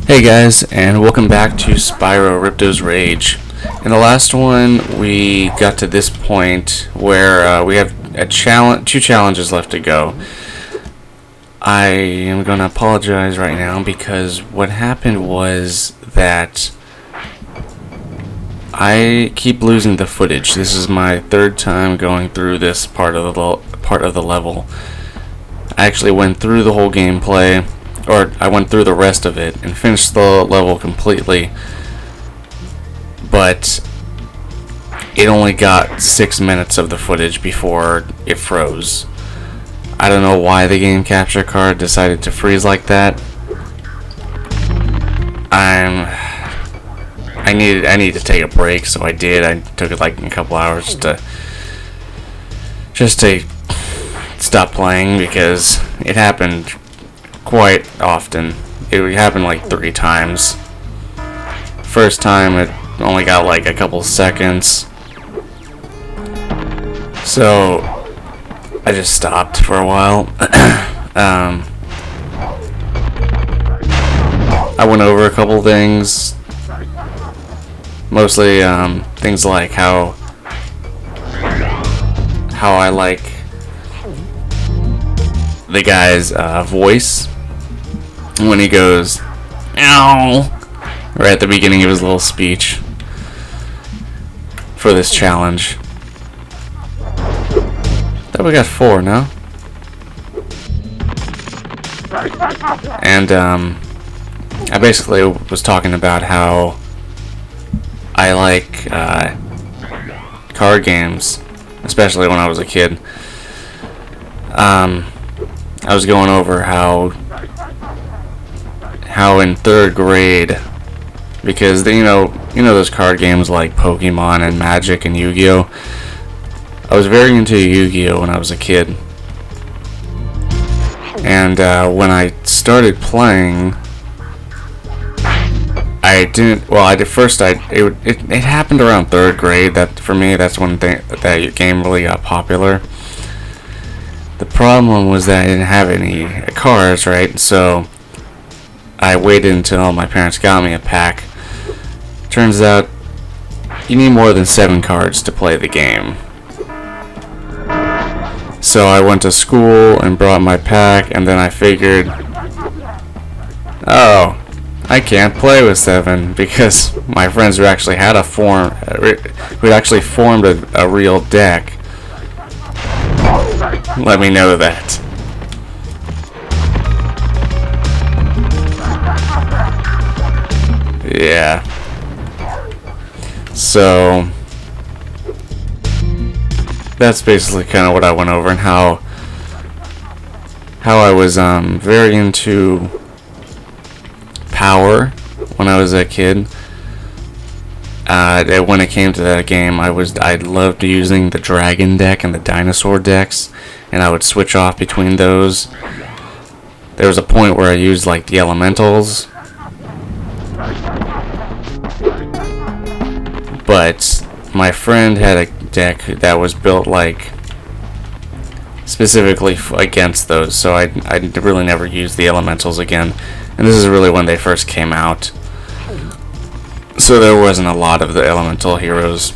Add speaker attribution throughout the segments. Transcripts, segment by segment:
Speaker 1: Hey guys, and welcome back to Spyro Ripto's Rage. In the last one, we got to this point where we have two challenges left to go. I am going to apologize right now because what happened was that I keep losing the footage. This is my third time going through this part of the level. I actually went through the whole gameplay, or I went through the rest of it and finished the level completely, but it only got 6 minutes of the footage before it froze. I don't know why the game capture card decided to freeze like that. I needed to take a break, so I did. I took it like a couple hours to stop playing because it happened quite often. It happened like 3 times. First time it only got like a couple seconds, so I just stopped for a while. I went over a couple things, mostly things like how I like the guy's voice when he goes "ow" right at the beginning of his little speech for this challenge. Thought we got 4 now. And I basically was talking about how I like card games, especially when I was a kid. I was going over how in 3rd grade, because you know those card games like Pokemon and Magic and Yu-Gi-Oh. I was very into Yu-Gi-Oh when I was a kid, and when I started playing, it happened around 3rd grade. That for me, that's when that game really got popular. The problem was that I didn't have any cards, right? So I waited until my parents got me a pack. Turns out you need more than 7 cards to play the game. So I went to school and brought my pack, and then I figured, oh, I can't play with 7 because my friends who actually had who actually formed a real deck let me know that. Yeah. So that's basically kind of what I went over, and how I was very into power when I was a kid. When it came to that game, I loved using the dragon deck and the dinosaur decks, and I would switch off between those. There was a point where I used like the elementals, but my friend had a deck that was built like specifically against those, so I really never used the elementals again. And this is really when they first came out, so there wasn't a lot of the elemental heroes,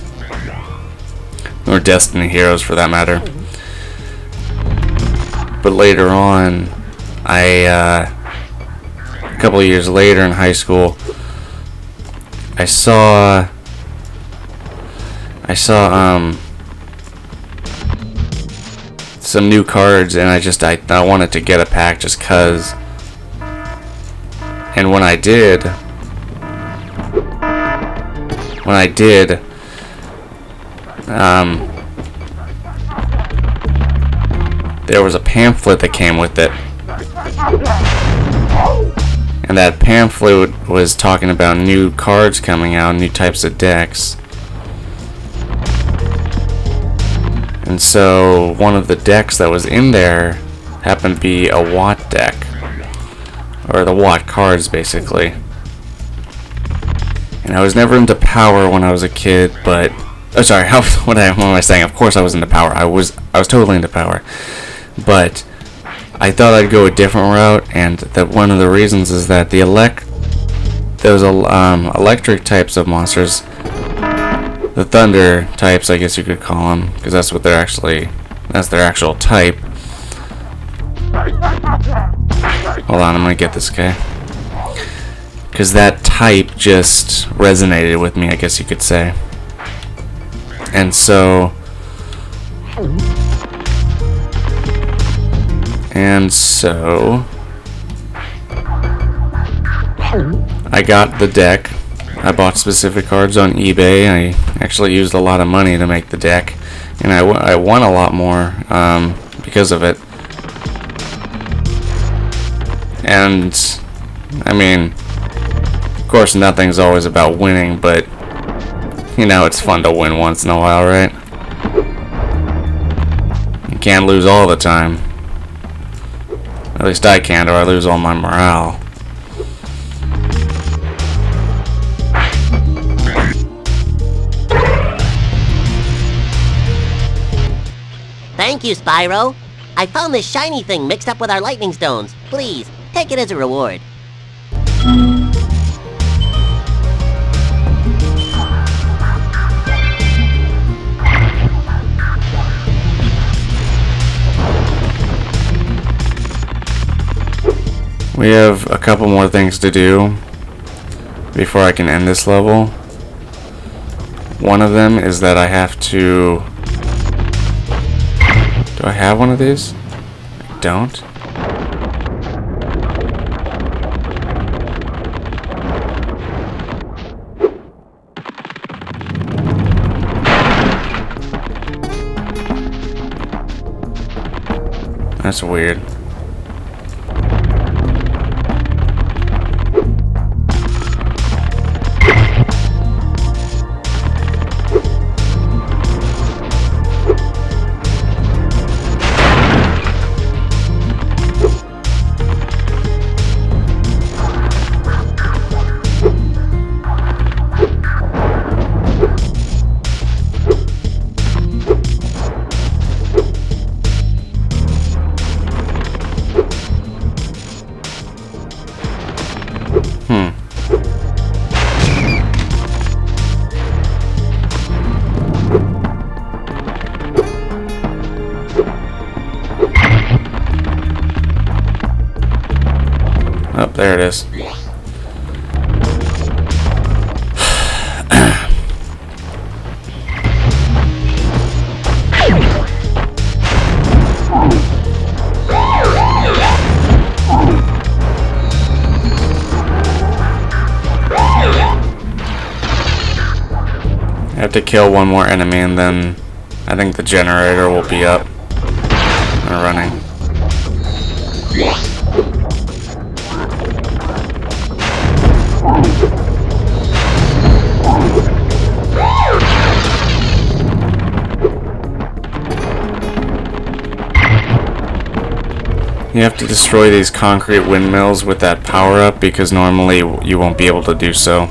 Speaker 1: or destiny heroes for that matter. But later on, a couple of years later in high school, I saw some new cards, and I wanted to get a pack just cause. And when I did, there was a pamphlet that came with it, and that pamphlet was talking about new cards coming out, new types of decks. And so one of the decks that was in there happened to be a Watt deck, or the Watt cards basically. And I was never into power when I was a kid, but what am I saying? Of course I was into power. I was totally into power. But I thought I'd go a different route, and that one of the reasons is that the those electric types of monsters, the thunder types, I guess you could call them, because that's what that's their actual type. Hold on, I'm gonna get this guy. Because that type just resonated with me, I guess you could say. And so I got the deck. I bought specific cards on eBay. I actually used a lot of money to make the deck, and I won a lot more because of it. And I mean, of course, nothing's always about winning, but you know, it's fun to win once in a while, right? You can't lose all the time. At least I can't, or I lose all my morale.
Speaker 2: Thank you, Spyro. I found this shiny thing mixed up with our lightning stones. Please, take it as a reward.
Speaker 1: We have a couple more things to do before I can end this level. One of them is that I have to... Do I have one of these? I don't. That's weird. Oh, there it is. I have to kill one more enemy, and then I think the generator will be up and running. You have to destroy these concrete windmills with that power-up, because normally you won't be able to do so.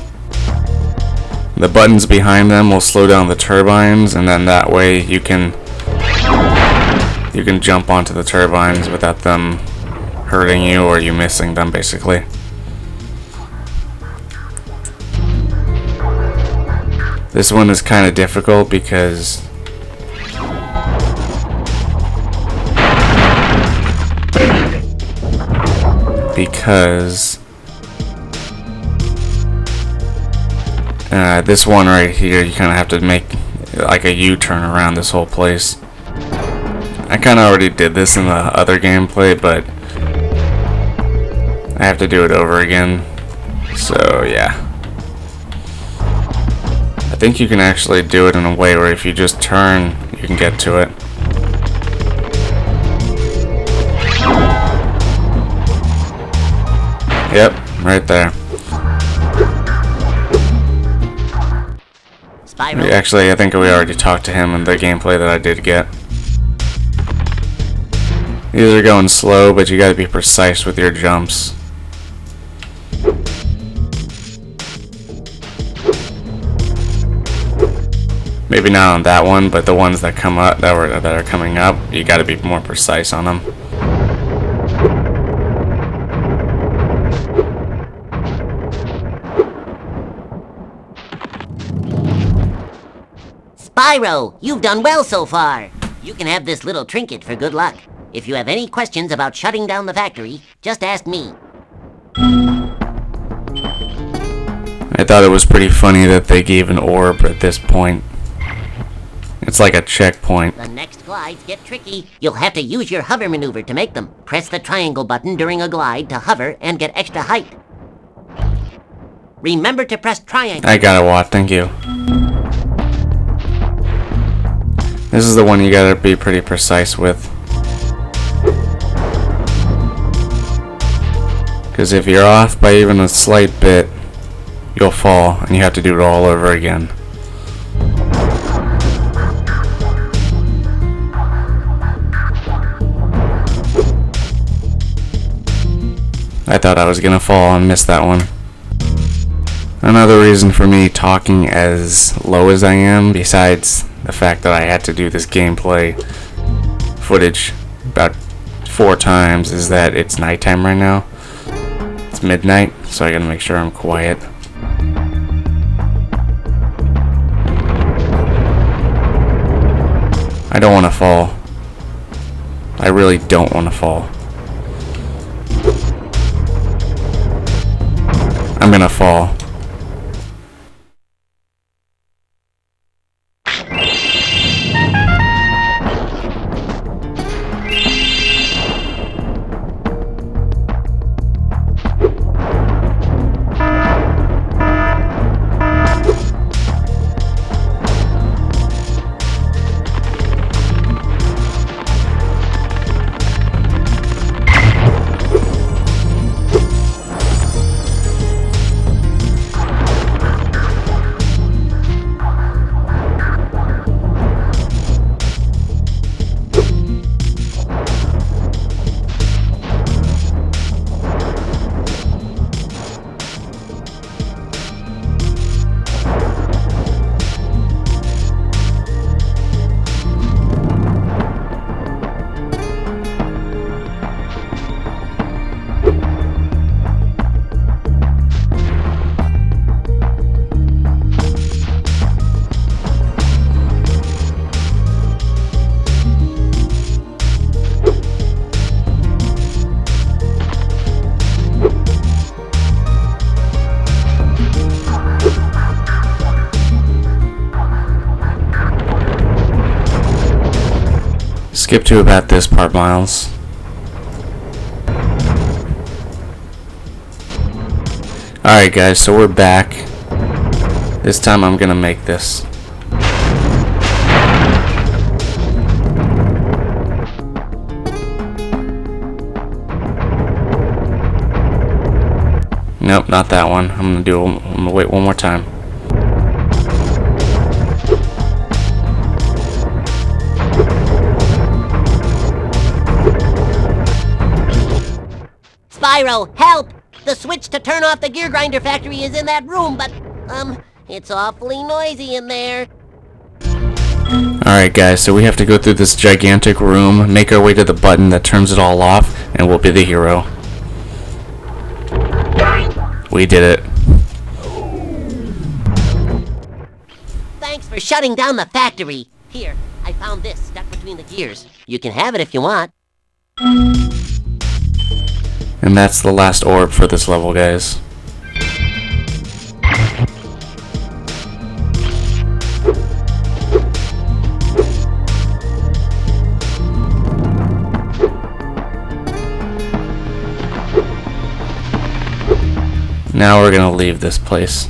Speaker 1: The buttons behind them will slow down the turbines, and then that way you can jump onto the turbines without them hurting you or you missing them, basically. This one is kind of difficult because this one right here, you kind of have to make like a U-turn around this whole place. I kind of already did this in the other gameplay, but I have to do it over again. So yeah, I think you can actually do it in a way where if you just turn, you can get to it. Yep, right there.
Speaker 2: Spyro?
Speaker 1: Actually, I think we already talked to him in the gameplay that I did get. These are going slow, but you gotta be precise with your jumps. Maybe not on that one, but the ones that come up that are coming up, you gotta be more precise on them.
Speaker 2: Spyro, you've done well so far. You can have this little trinket for good luck. If you have any questions about shutting down the factory, just ask me.
Speaker 1: I thought it was pretty funny that they gave an orb at this point. It's like a checkpoint.
Speaker 2: The next glides get tricky. You'll have to use your hover maneuver to make them. Press the triangle button during a glide to hover and get extra height. Remember to press triangle.
Speaker 1: I got it, Watt. Thank you. This is the one you gotta be pretty precise with. Because if you're off by even a slight bit, you'll fall and you have to do it all over again. I thought I was gonna fall and miss that one. Another reason for me talking as low as I am, besides the fact that I had to do this gameplay footage about 4 times, is that it's nighttime right now. It's midnight, so I gotta make sure I'm quiet. I don't want to fall. I really don't want to fall. I'm gonna fall. Skip to about this part, Miles. Alright guys, so we're back. This time I'm gonna make this. Nope, not that one. I'm gonna wait one more time.
Speaker 2: Spyro, help! The switch to turn off the gear grinder factory is in that room, but, it's awfully noisy in there.
Speaker 1: Alright guys, so we have to go through this gigantic room, make our way to the button that turns it all off, and we'll be the hero. We did it.
Speaker 2: Thanks for shutting down the factory. Here, I found this stuck between the gears. You can have it if you want.
Speaker 1: And that's the last orb for this level, guys. Now we're gonna leave this place.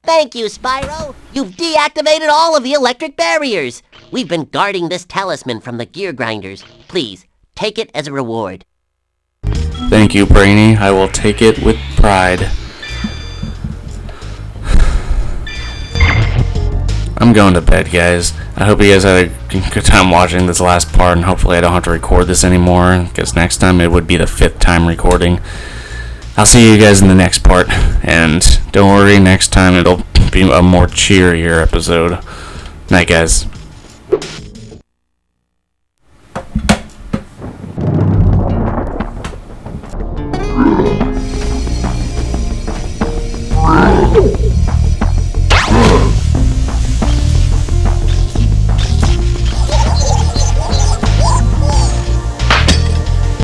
Speaker 2: Thank you, Spyro. You've deactivated all of the electric barriers. We've been guarding this talisman from the gear grinders. Please, take it as a reward.
Speaker 1: Thank you, Brainy. I will take it with pride. I'm going to bed, guys. I hope you guys had a good time watching this last part, and hopefully I don't have to record this anymore, because next time it would be the 5th time recording. I'll see you guys in the next part, and don't worry, next time it'll be a more cheerier episode. Night, guys.